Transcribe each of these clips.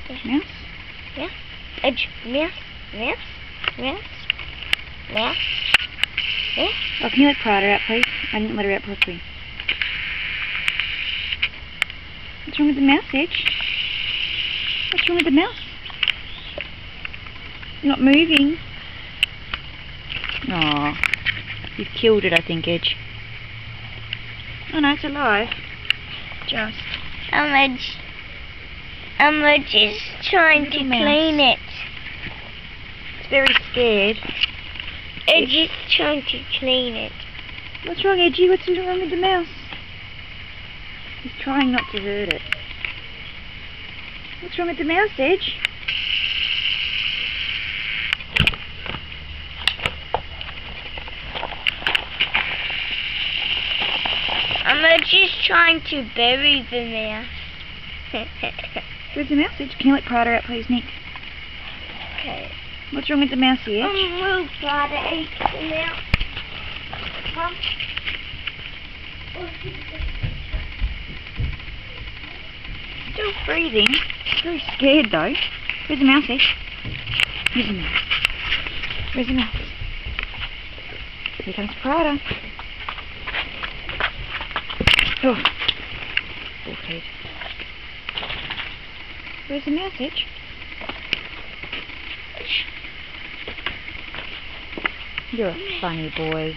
Mouse? Yeah. Edge. Mouse. Mouse. Mouse. Mouse. Yeah. Oh, can you let Prada out, please? I didn't let her out properly. What's wrong with the mouse, Edge? What's wrong with the mouse? Not moving. Aw. You've killed it, I think, Edge. Oh no, it's alive. Just. Edge is trying to clean it. It's very scared. Edge is trying to clean it. What's wrong, Edgy? What's wrong with the mouse? He's trying not to hurt it. What's wrong with the mouse, Edge? Edge is trying to bury the mouse. Where's the mouse, Edge? Can you let Prada out, please, Nick? Okay. What's wrong with the mouse, Edge? Move, Prada, eat the mouse. Mom. Still breathing. Very scared, though. Where's the mouse, Edge? Where's the mouse? Where's the mouse? Here comes Prada. Oh. Wolf head. Where's the mouse, Edge? You're a funny boy.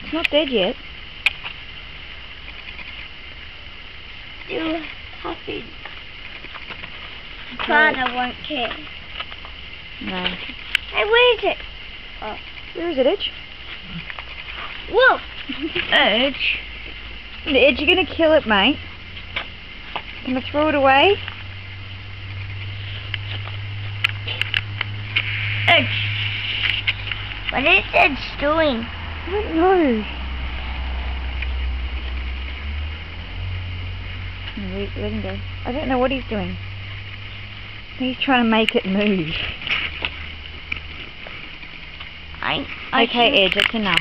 It's not dead yet. Still happy. Prada won't care. No. Hey, where is it? Oh. Where is it, Edge? Whoa! Edge. Edge, you're going to kill it, mate. Can I throw it away? Edge. What is Edge doing? I don't know. Let him go. I don't know what he's doing. He's trying to make it move. Okay, Edge, that's enough.